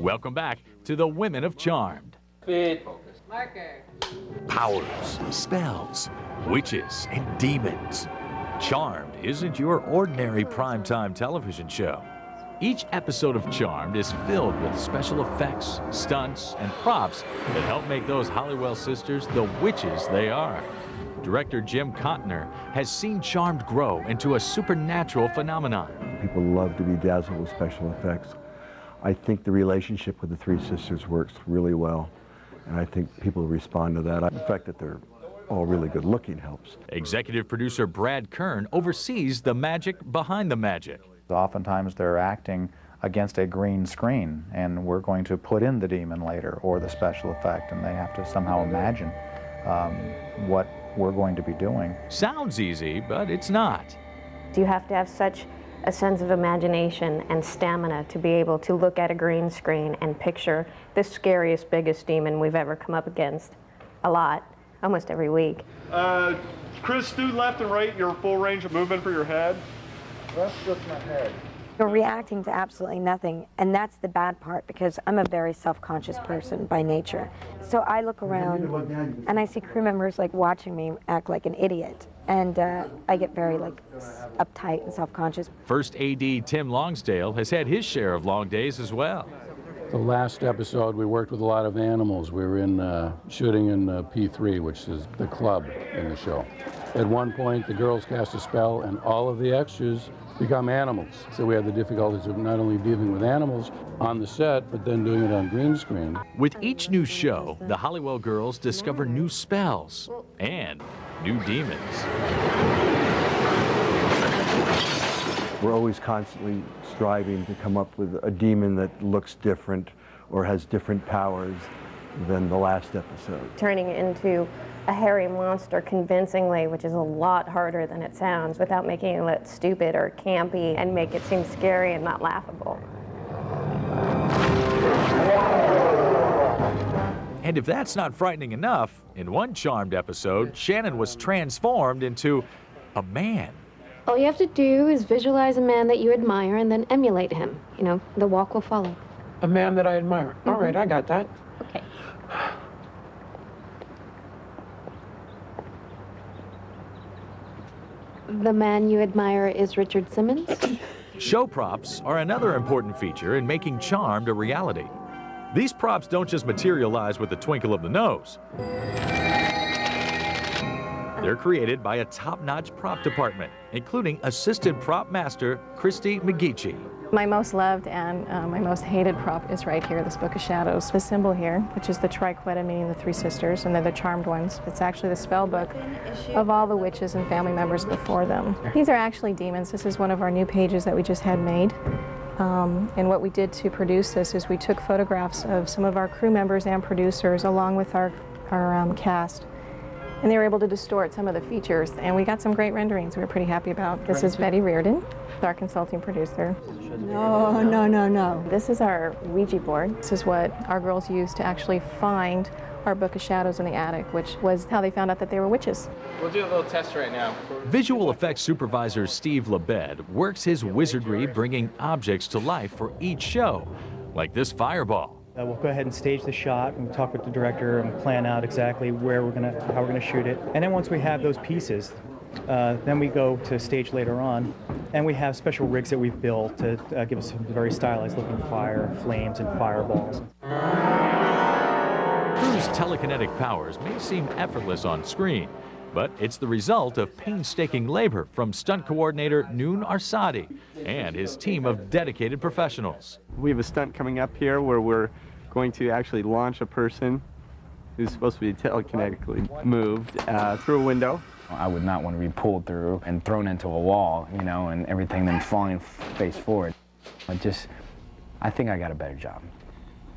Welcome back to the Women of CharMeD. Speed. Marker. Powers, spells, witches, and demons. CharMeD isn't your ordinary primetime television show. Each episode of CharMeD is filled with special effects, stunts, and props that help make those Halliwell sisters the witches they are. Director Jim Contner has seen CharMeD grow into a supernatural phenomenon. People love to be dazzled with special effects. I think the relationship with the three sisters works really well, and I think people respond to that. The fact that they're all really good looking helps. Executive producer Brad Kern oversees the magic behind the magic. Oftentimes they're acting against a green screen, and we're going to put in the demon later or the special effect, and they have to somehow imagine what we're going to be doing. Sounds easy, but it's not. You have to have such a sense of imagination and stamina to be able to look at a green screen and picture the scariest, biggest demon we've ever come up against. A lot, almost every week. Chris, do left and right, your full range of movement for your head. That's just my head. You're reacting to absolutely nothing, and that's the bad part, because I'm a very self-conscious person by nature. So I look around and I see crew members like watching me act like an idiot, and I get very like uptight and self-conscious. First AD Tim Longsdale has had his share of long days as well. The last episode we worked with a lot of animals. We were in shooting in P3, which is the club in the show. At one point the girls cast a spell and all of the extras become animals. So we had the difficulties of not only dealing with animals on the set, but then doing it on green screen. With each new show, the Halliwell girls discover new spells and new demons. We're always constantly striving to come up with a demon that looks different or has different powers than the last episode. Turning it into a hairy monster convincingly, which is a lot harder than it sounds, without making it look stupid or campy and make it seem scary and not laughable. And if that's not frightening enough, in one CharMeD episode, Shannon was transformed into a man. All you have to do is visualize a man that you admire and then emulate him. You know, the walk will follow. A man that I admire. All right, I got that. Okay. The man you admire is Richard Simmons? Show props are another important feature in making CharMeD a reality. These props don't just materialize with the twinkle of the nose. They're created by a top-notch prop department, including assistant prop master Christy McGeechee. My most loved and my most hated prop is right here, this Book of Shadows. The symbol here, which is the triqueta, meaning the three sisters, and they're the charmed ones. It's actually the spell book of all the witches and family members before them. These are actually demons. This is one of our new pages that we just had made. And what we did to produce this is we took photographs of some of our crew members and producers along with our cast. And they were able to distort some of the features, and we got some great renderings we were pretty happy about. This is Betty Reardon, our consulting producer. No, no, no, no. This is our Ouija board. This is what our girls used to actually find our Book of Shadows in the attic, which was how they found out that they were witches. We'll do a little test right now. Visual effects supervisor Steve Labed works his wizardry bringing objects to life for each show, like this fireball. We'll go ahead and stage the shot and talk with the director and plan out exactly how we're gonna shoot it. And then once we have those pieces, then we go to stage later on, and we have special rigs that we've built to give us some very stylized looking fire, flames, and fireballs. Crew's telekinetic powers may seem effortless on screen, but it's the result of painstaking labor from stunt coordinator Noon Arsadi and his team of dedicated professionals. We have a stunt coming up here where we're going to actually launch a person who's supposed to be telekinetically moved through a window. I would not want to be pulled through and thrown into a wall, you know, and everything then falling face forward. I think I got a better job.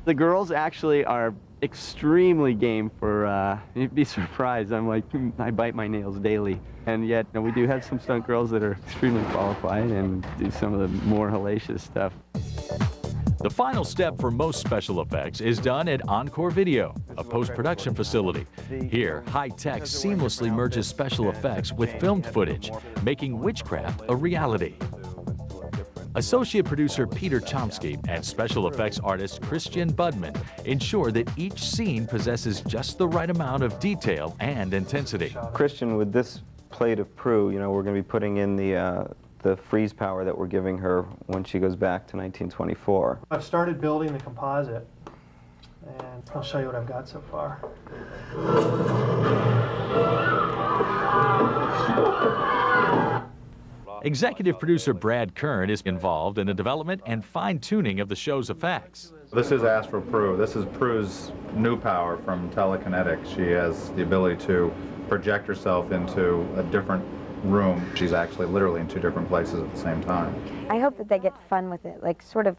The girls actually are extremely game for, you'd be surprised. I'm like, I bite my nails daily. And yet, we do have some stunt girls that are extremely qualified and do some of the more hellacious stuff. The final step for most special effects is done at Encore Video, a post-production facility. Here, high-tech seamlessly merges special effects with filmed footage, making witchcraft a reality. Associate producer Peter Chomsky and special effects artist Christian Budman ensure that each scene possesses just the right amount of detail and intensity. Christian, with this plate of Prue, you know, we're going to be putting in the freeze power that we're giving her when she goes back to 1924. I've started building the composite, and I'll show you what I've got so far. Executive producer Brad Kern is involved in the development and fine-tuning of the show's effects. This is Astral Prue. This is Prue's new power from telekinetics. She has the ability to project herself into a different room. She's actually literally in two different places at the same time. I hope that they get fun with it, like sort of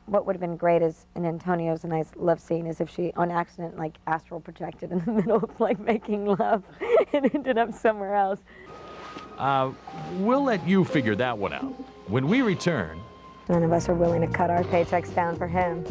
what would have been great is in Antonio's and I love scene is if she on accident like astral projected in the middle of like making love and ended up somewhere else. We'll let you figure that one out. When we return... None of us are willing to cut our paychecks down for him.